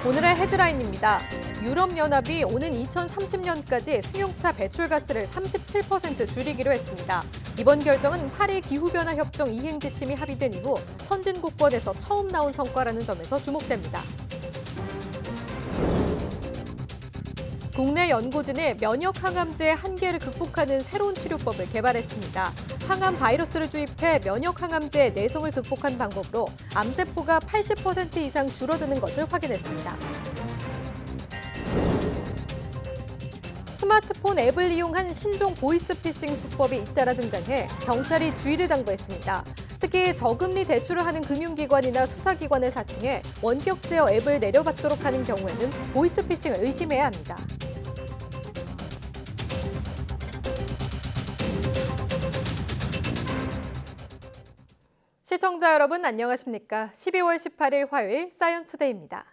오늘의 헤드라인입니다. 유럽연합이 오는 2030년까지 승용차 배출가스를 37% 줄이기로 했습니다. 이번 결정은 파리 기후변화 협정 이행 지침이 합의된 이후 선진국권에서 처음 나온 성과라는 점에서 주목됩니다. 국내 연구진이 면역 항암제의 한계를 극복하는 새로운 치료법을 개발했습니다. 항암 바이러스를 주입해 면역 항암제의 내성을 극복한 방법으로 암세포가 80% 이상 줄어드는 것을 확인했습니다. 스마트폰 앱을 이용한 신종 보이스피싱 수법이 잇따라 등장해 경찰이 주의를 당부했습니다. 특히 저금리 대출을 하는 금융기관이나 수사기관을 사칭해 원격 제어 앱을 내려받도록 하는 경우에는 보이스피싱을 의심해야 합니다. 시청자 여러분 안녕하십니까? 12월 18일 화요일 사이언투데이입니다.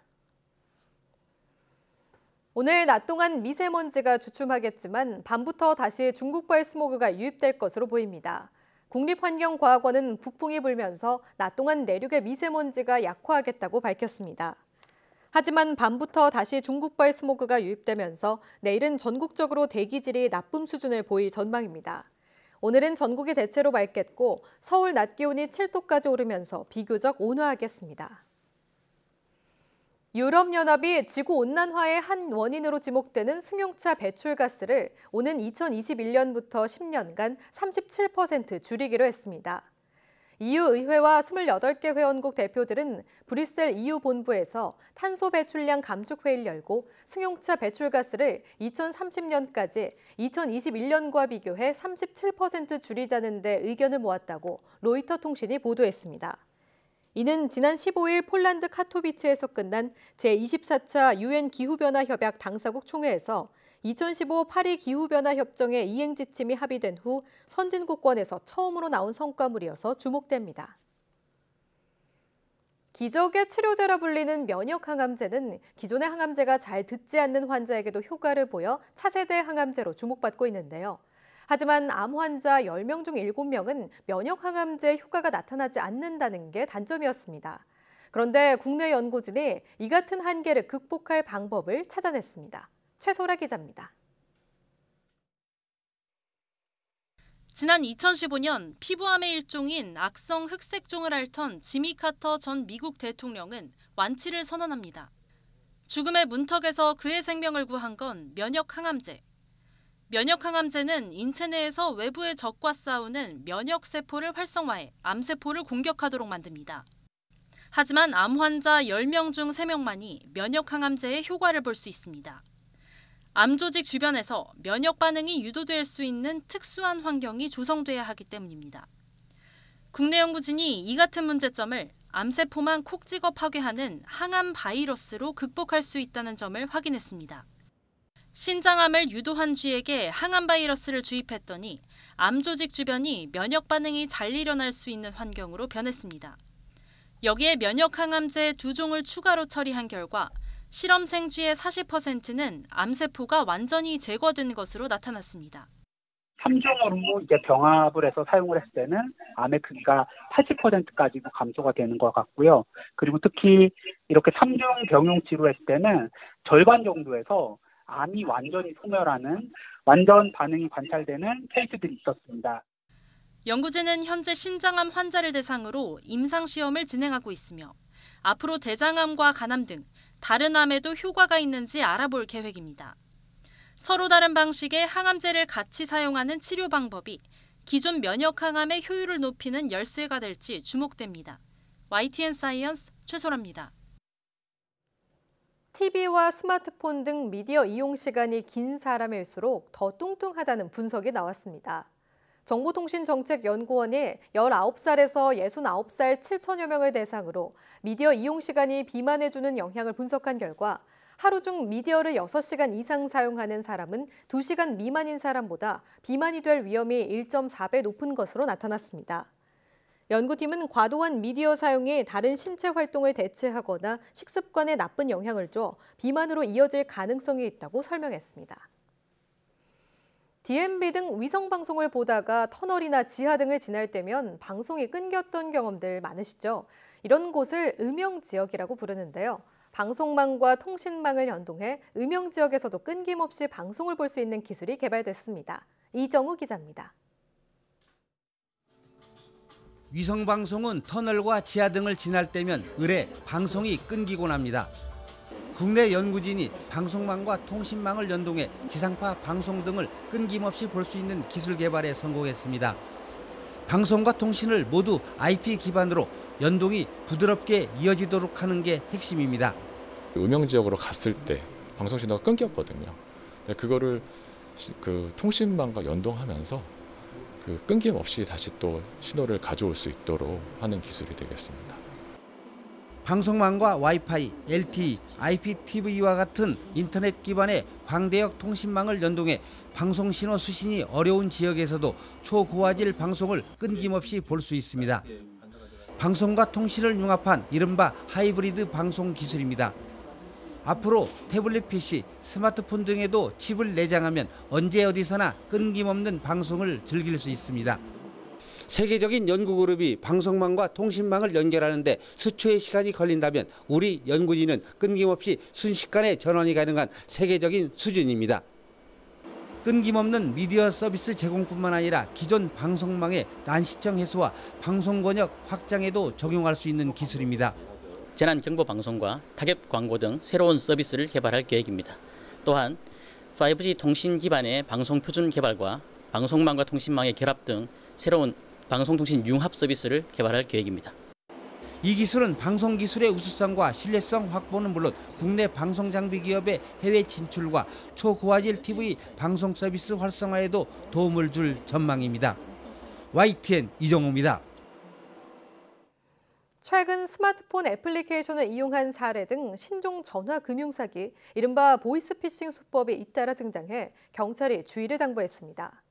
오늘 낮 동안 미세먼지가 주춤하겠지만 밤부터 다시 중국발 스모그가 유입될 것으로 보입니다. 국립환경과학원은 북풍이 불면서 낮 동안 내륙의 미세먼지가 약화하겠다고 밝혔습니다. 하지만 밤부터 다시 중국발 스모그가 유입되면서 내일은 전국적으로 대기질이 나쁨 수준을 보일 전망입니다. 오늘은 전국이 대체로 맑겠고 서울 낮 기온이 7도까지 오르면서 비교적 온화하겠습니다. 유럽연합이 지구온난화의 한 원인으로 지목되는 승용차 배출가스를 오는 2021년부터 10년간 37% 줄이기로 했습니다. EU 의회와 28개 회원국 대표들은 브뤼셀 EU 본부에서 탄소 배출량 감축 회의를 열고 승용차 배출가스를 2030년까지 2021년과 비교해 37% 줄이자는 데 의견을 모았다고 로이터 통신이 보도했습니다. 이는 지난 15일 폴란드 카토비츠에서 끝난 제24차 유엔 기후변화 협약 당사국 총회에서 2015 파리 기후변화 협정의 이행 지침이 합의된 후 선진국권에서 처음으로 나온 성과물이어서 주목됩니다. 기적의 치료제라 불리는 면역 항암제는 기존의 항암제가 잘 듣지 않는 환자에게도 효과를 보여 차세대 항암제로 주목받고 있는데요. 하지만 암 환자 10명 중 7명은 면역 항암제의 효과가 나타나지 않는다는 게 단점이었습니다. 그런데 국내 연구진이 이 같은 한계를 극복할 방법을 찾아냈습니다. 최소라 기자입니다. 지난 2015년 피부암의 일종인 악성 흑색종을 앓던 지미 카터 전 미국 대통령은 완치를 선언합니다. 죽음의 문턱에서 그의 생명을 구한 건 면역 항암제. 면역 항암제는 인체 내에서 외부의 적과 싸우는 면역 세포를 활성화해 암세포를 공격하도록 만듭니다. 하지만 암 환자 10명 중 3명만이 면역 항암제의 효과를 볼 수 있습니다. 암 조직 주변에서 면역 반응이 유도될 수 있는 특수한 환경이 조성돼야 하기 때문입니다. 국내 연구진이 이 같은 문제점을 암세포만 콕 찍어 파괴하는 항암 바이러스로 극복할 수 있다는 점을 확인했습니다. 신장암을 유도한 쥐에게 항암 바이러스를 주입했더니 암 조직 주변이 면역 반응이 잘 일어날 수 있는 환경으로 변했습니다. 여기에 면역 항암제 2종을 추가로 처리한 결과 실험 생쥐의 40%는 암세포가 완전히 제거된 것으로 나타났습니다. 3종으로 이제 병합을 해서 사용을 했을 때는 암의 크기가 80%까지도 감소가 되는 것 같고요. 그리고 특히 이렇게 3종 병용 치료했을 때는 절반 정도에서 암이 완전히 소멸하는 완전 반응이 관찰되는 케이스들이 있었습니다. 연구진은 현재 신장암 환자를 대상으로 임상시험을 진행하고 있으며 앞으로 대장암과 간암 등 다른 암에도 효과가 있는지 알아볼 계획입니다. 서로 다른 방식의 항암제를 같이 사용하는 치료 방법이 기존 면역 항암의 효율을 높이는 열쇠가 될지 주목됩니다. YTN 사이언스 최소라입니다. TV와 스마트폰 등 미디어 이용 시간이 긴 사람일수록 더 뚱뚱하다는 분석이 나왔습니다. 정보통신정책연구원이 19살에서 69살 7천여 명을 대상으로 미디어 이용 시간이 비만에 주는 영향을 분석한 결과 하루 중 미디어를 6시간 이상 사용하는 사람은 2시간 미만인 사람보다 비만이 될 위험이 1.4배 높은 것으로 나타났습니다. 연구팀은 과도한 미디어 사용이 다른 신체 활동을 대체하거나 식습관에 나쁜 영향을 줘 비만으로 이어질 가능성이 있다고 설명했습니다. DMB 등 위성방송을 보다가 터널이나 지하 등을 지날 때면 방송이 끊겼던 경험들 많으시죠? 이런 곳을 음영지역이라고 부르는데요. 방송망과 통신망을 연동해 음영 지역에서도 끊김없이 방송을 볼 수 있는 기술이 개발됐습니다. 이정우 기자입니다. 위성방송은 터널과 지하 등을 지날 때면 의례 방송이 끊기곤 합니다. 국내 연구진이 방송망과 통신망을 연동해 지상파 방송 등을 끊김없이 볼 수 있는 기술 개발에 성공했습니다. 방송과 통신을 모두 IP 기반으로 연동이 부드럽게 이어지도록 하는 게 핵심입니다. 음영 지역으로 갔을 때 방송 신호가 끊겼거든요. 그거를 통신망과 연동하면서 끊김없이 다시 또 신호를 가져올 수 있도록 하는 기술이 되겠습니다. 방송망과 와이파이, LTE, IPTV와 같은 인터넷 기반의 광대역 통신망을 연동해 방송 신호 수신이 어려운 지역에서도 초고화질 방송을 끊김없이 볼 수 있습니다. 방송과 통신을 융합한 이른바 하이브리드 방송 기술입니다. 앞으로 태블릿 PC, 스마트폰 등에도 칩을 내장하면 언제 어디서나 끊김없는 방송을 즐길 수 있습니다. 세계적인 연구그룹이 방송망과 통신망을 연결하는데 수초의 시간이 걸린다면 우리 연구진은 끊김없이 순식간에 전원이 가능한 세계적인 수준입니다. 끊김없는 미디어 서비스 제공뿐만 아니라 기존 방송망의 난시청 해소와 방송 권역 확장에도 적용할 수 있는 기술입니다. 재난 경보 방송과 타격 광고 등 새로운 서비스를 개발할 계획입니다. 또한 5G 통신 기반의 방송 표준 개발과 방송망과 통신망의 결합 등 새로운 방송통신 융합 서비스를 개발할 계획입니다. 이 기술은 방송 기술의 우수성과 신뢰성 확보는 물론 국내 방송 장비 기업의 해외 진출과 초고화질 TV 방송 서비스 활성화에도 도움을 줄 전망입니다. YTN 이정우입니다. 최근 스마트폰 애플리케이션을 이용한 사례 등 신종 전화 금융 사기, 이른바 보이스피싱 수법이 잇따라 등장해 경찰이 주의를 당부했습니다.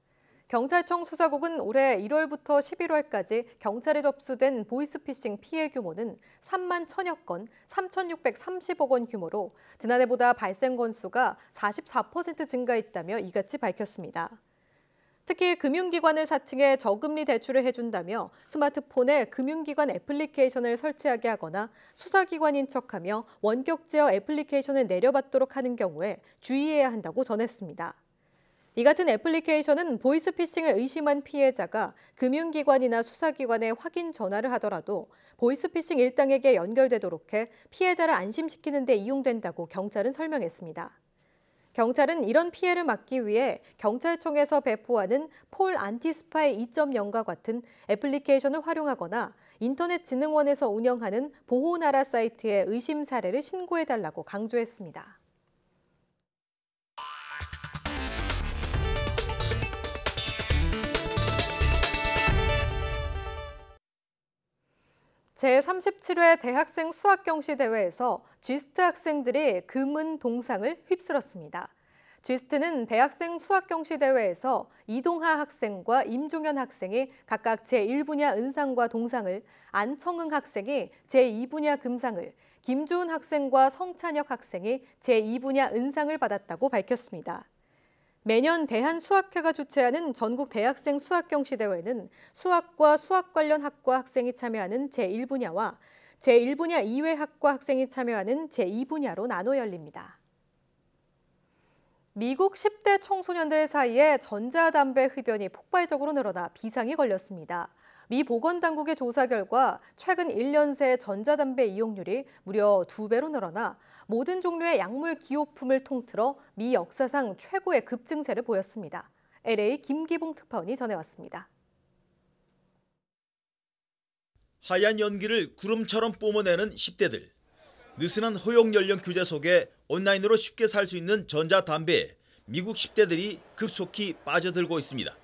경찰청 수사국은 올해 1월부터 11월까지 경찰에 접수된 보이스피싱 피해 규모는 3만 1천여 건, 3,630억 원 규모로 지난해보다 발생 건수가 44% 증가했다며 이같이 밝혔습니다. 특히 금융기관을 사칭해 저금리 대출을 해준다며 스마트폰에 금융기관 애플리케이션을 설치하게 하거나 수사기관인 척하며 원격 제어 애플리케이션을 내려받도록 하는 경우에 주의해야 한다고 전했습니다. 이 같은 애플리케이션은 보이스피싱을 의심한 피해자가 금융기관이나 수사기관에 확인 전화를 하더라도 보이스피싱 일당에게 연결되도록 해 피해자를 안심시키는 데 이용된다고 경찰은 설명했습니다. 경찰은 이런 피해를 막기 위해 경찰청에서 배포하는 폴 안티스파이 2.0과 같은 애플리케이션을 활용하거나 인터넷진흥원에서 운영하는 보호나라 사이트에 의심 사례를 신고해달라고 강조했습니다. 제37회 대학생 수학경시대회에서 GST 학생들이 금은 동상을 휩쓸었습니다. GST는 대학생 수학경시대회에서 이동하 학생과 임종현 학생이 각각 제1분야 은상과 동상을, 안청흥 학생이 제2분야 금상을, 김주은 학생과 성찬혁 학생이 제2분야 은상을 받았다고 밝혔습니다. 매년 대한수학회가 주최하는 전국 대학생 수학경시대회는 수학과 수학 관련 학과 학생이 참여하는 제1분야와 제1분야 이외 학과 학생이 참여하는 제2분야로 나눠 열립니다. 미국 10대 청소년들 사이에 전자담배 흡연이 폭발적으로 늘어나 비상이 걸렸습니다. 미 보건당국의 조사 결과 최근 1년 새 전자담배 이용률이 무려 2배로 늘어나 모든 종류의 약물 기호품을 통틀어 미 역사상 최고의 급증세를 보였습니다. LA 김기봉 특파원이 전해왔습니다. 하얀 연기를 구름처럼 뿜어내는 10대들. 느슨한 허용 연령 규제 속에 온라인으로 쉽게 살 수 있는 전자담배에 미국 10대들이 급속히 빠져들고 있습니다.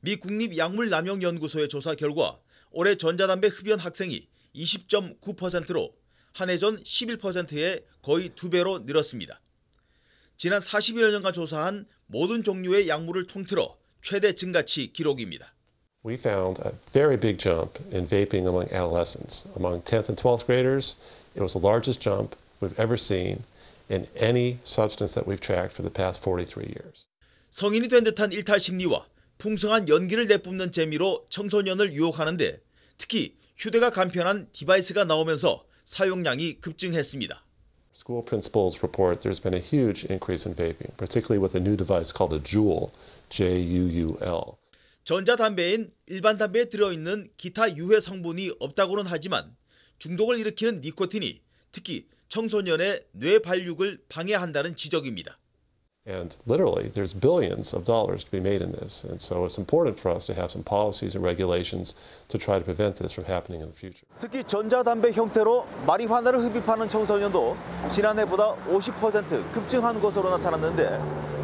미 국립약물남용연구소의 조사 결과 올해 전자담배 흡연 학생이 20.9%로 한 해 전 11%에 거의 2배로 늘었습니다. 지난 40여 년간 조사한 모든 종류의 약물을 통틀어 최대 증가치 기록입니다. We found a very big jump in vaping among adolescents. Among 10th and 12th graders, it was the largest jump we've ever seen in any substance that we've tracked for the past 43 years. 성인이 된 듯한 일탈 심리와 풍성한 연기를 내뿜는 재미로 청소년을 유혹하는데 특히 휴대가 간편한 디바이스가 나오면서 사용량이 급증했습니다. School principals report there's been a huge increase in vaping, particularly with a new device called a Juul, J-U-U-L. 전자담배엔 일반 담배에 들어있는 기타 유해 성분이 없다고는 하지만 중독을 일으키는 니코틴이 특히 청소년의 뇌 발육을 방해한다는 지적입니다. And literally, there's billions of dollars to be made in this. And so it's important for us to have some policies and regulations to try to prevent this from happening in the future. 특히 전자담배 형태로 마리화나를 흡입하는 청소년도 지난해보다 50% 급증한 것으로 나타났는데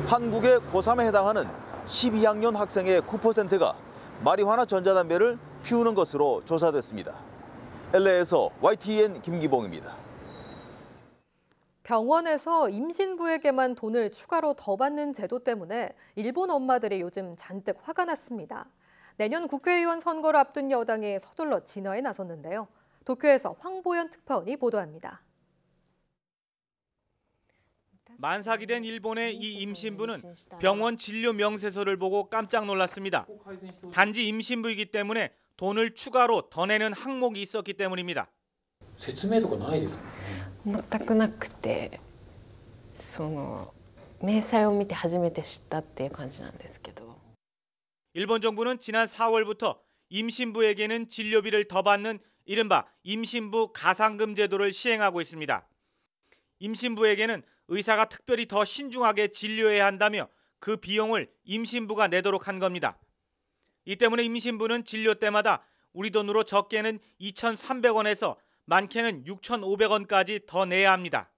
한국의 고3에 해당하는 12학년 학생의 9%가 마리화나 전자담배를 피우는 것으로 조사됐습니다. LA에서 YTN 김기봉입니다. 병원에서 임신부에게만 돈을 추가로 더 받는 제도 때문에 일본 엄마들이 요즘 잔뜩 화가 났습니다. 내년 국회의원 선거를 앞둔 여당이 서둘러 진화에 나섰는데요. 도쿄에서 황보연 특파원이 보도합니다. 만삭이 된 일본의 이 임신부는 병원 진료 명세서를 보고 깜짝 놀랐습니다. 단지 임신부이기 때문에 돈을 추가로 더 내는 항목이 있었기 때문입니다. 説明とかないですもんね。全くなくて、明細を見て初めて知ったっていう感じなんですけど。 일본 정부는 지난 4월부터 임신부에게는 진료비를 더 받는 이른바 임신부 가상금 제도를 시행하고 있습니다. 임신부에게는 의사가 특별히 더 신중하게 진료해야 한다며 그 비용을 임신부가 내도록 한 겁니다. 이 때문에 임신부는 진료 때마다 우리 돈으로 적게는 2,300원에서 많게는 6,500원까지 더 내야 합니다.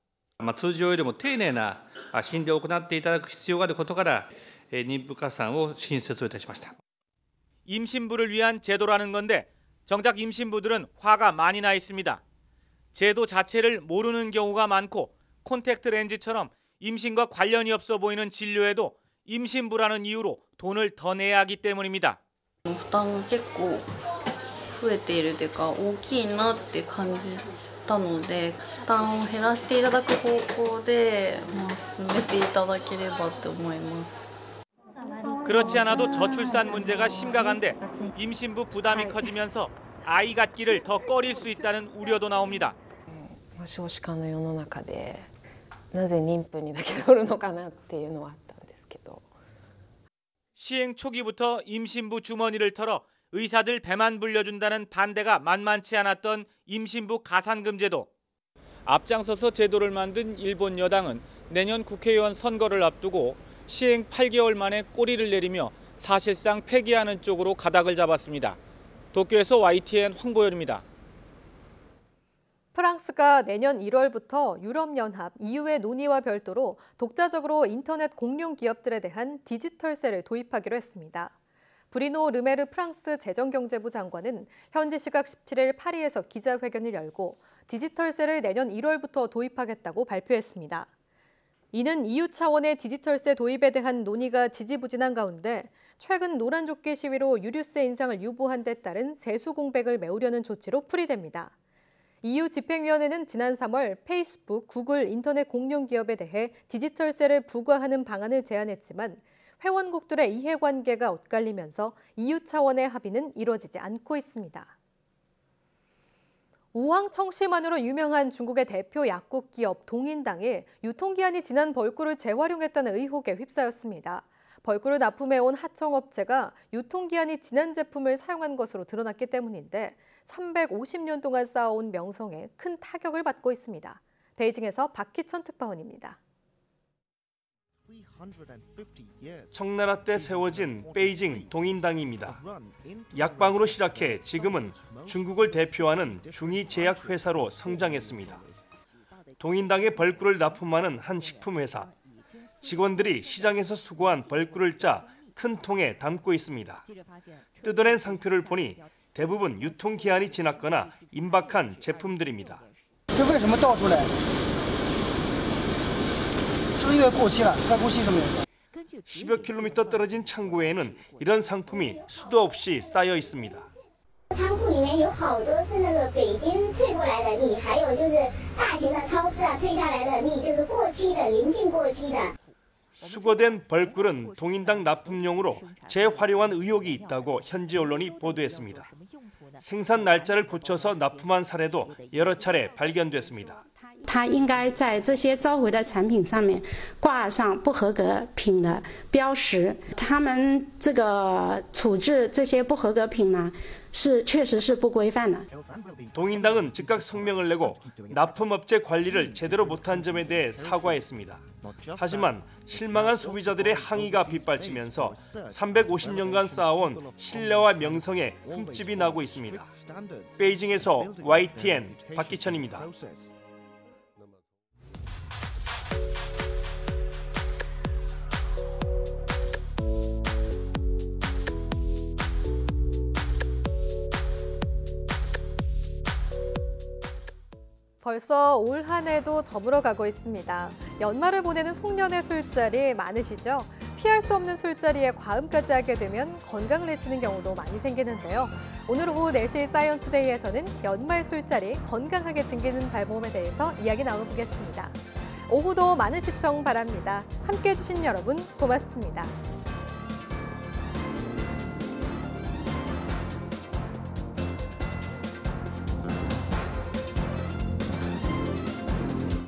通常よりも丁寧な診療を行っていただく必要があることから、妊婦加算を新設をいたしました。 임신부를 위한 제도라는 건데 정작 임신부들은 화가 많이 나 있습니다. 제도 자체를 모르는 경우가 많고 콘택트 렌즈처럼 임신과 관련이 없어 보이는 진료에도 임신부라는 이유로 돈을 더 내야 하기 때문입니다. 負担が結構増えているというか大きいなって感じたので負担を減らしていただく方向で進めていただければと思います。 그렇지 않아도 저출산 문제가 심각한데 임신부 부담이 커지면서 아이 갖기를 더 꺼릴 수 있다는 우려도 나옵니다. 少子化の世の中でなぜ妊婦にだけ取るのかなっていうのはあったんですけど. 시행 초기부터 임신부 주머니를 털어 의사들 배만 불려준다는 반대가 만만치 않았던 임신부 가산금 제도. 앞장서서 제도를 만든 일본 여당은 내년 국회의원 선거를 앞두고 시행 8개월 만에 꼬리를 내리며 사실상 폐기하는 쪽으로 가닥을 잡았습니다. 도쿄에서 YTN 황보열입니다. 프랑스가 내년 1월부터 유럽연합, EU의 논의와 별도로 독자적으로 인터넷 공룡 기업들에 대한 디지털세를 도입하기로 했습니다. 브리노 르메르 프랑스 재정경제부 장관은 현지 시각 17일 파리에서 기자회견을 열고 디지털세를 내년 1월부터 도입하겠다고 발표했습니다. 이는 EU 차원의 디지털세 도입에 대한 논의가 지지부진한 가운데 최근 노란조끼 시위로 유류세 인상을 유보한 데 따른 세수 공백을 메우려는 조치로 풀이됩니다. EU 집행위원회는 지난 3월 페이스북, 구글 인터넷 공룡 기업에 대해 디지털세를 부과하는 방안을 제안했지만 회원국들의 이해관계가 엇갈리면서 EU 차원의 합의는 이루어지지 않고 있습니다. 우황청심환으로 유명한 중국의 대표 약국 기업 동인당이 유통기한이 지난 벌꿀을 재활용했다는 의혹에 휩싸였습니다. 벌꿀을 납품해온 하청업체가 유통기한이 지난 제품을 사용한 것으로 드러났기 때문인데 350년 동안 쌓아온 명성에 큰 타격을 받고 있습니다. 베이징에서 박희천 특파원입니다. 청나라 때 세워진 베이징 동인당입니다. 약방으로 시작해 지금은 중국을 대표하는 중위 제약 회사로 성장했습니다. 동인당의 벌꿀을 납품하는 한 식품회사. 직원들이 시장에서 수거한 벌꿀을 짜 큰 통에 담고 있습니다. 뜯어낸 상표를 보니 대부분 유통기한이 지났거나 임박한 제품들입니다. 10여 킬로미터 떨어진 창고에는 이런 상품이 수도 없이 쌓여 있습니다. 仓库里面有好多是那个北京退过来的蜜，还有就是大型的超市退下来的蜜，就是过期的、临近过期的。 수거된 벌꿀은 동인당 납품용으로 재활용한 의혹이 있다고 현지 언론이 보도했습니다. 생산 날짜를 붙여서 납품한 사례도 여러 차례 발견됐습니다. 它应该在这些召回的产品上面挂上不合格品的标识。他们这个处置这些不合格品呢，确实是不规范的。 동인당은 즉각 성명을 내고 납품업체 관리를 제대로 못한 점에 대해 사과했습니다. 하지만 실망한 소비자들의 항의가 빗발치면서 350년간 쌓아온 신뢰와 명성에 흠집이 나고 있습니다. 베이징에서 YTN 박기천입니다. 벌써 올 한 해도 저물어가고 있습니다. 연말을 보내는 송년회 술자리 많으시죠? 피할 수 없는 술자리에 과음까지 하게 되면 건강을 해치는 경우도 많이 생기는데요. 오늘 오후 4시 사이언투데이에서는 연말 술자리 건강하게 즐기는 방법에 대해서 이야기 나눠보겠습니다. 오후도 많은 시청 바랍니다. 함께해 주신 여러분 고맙습니다.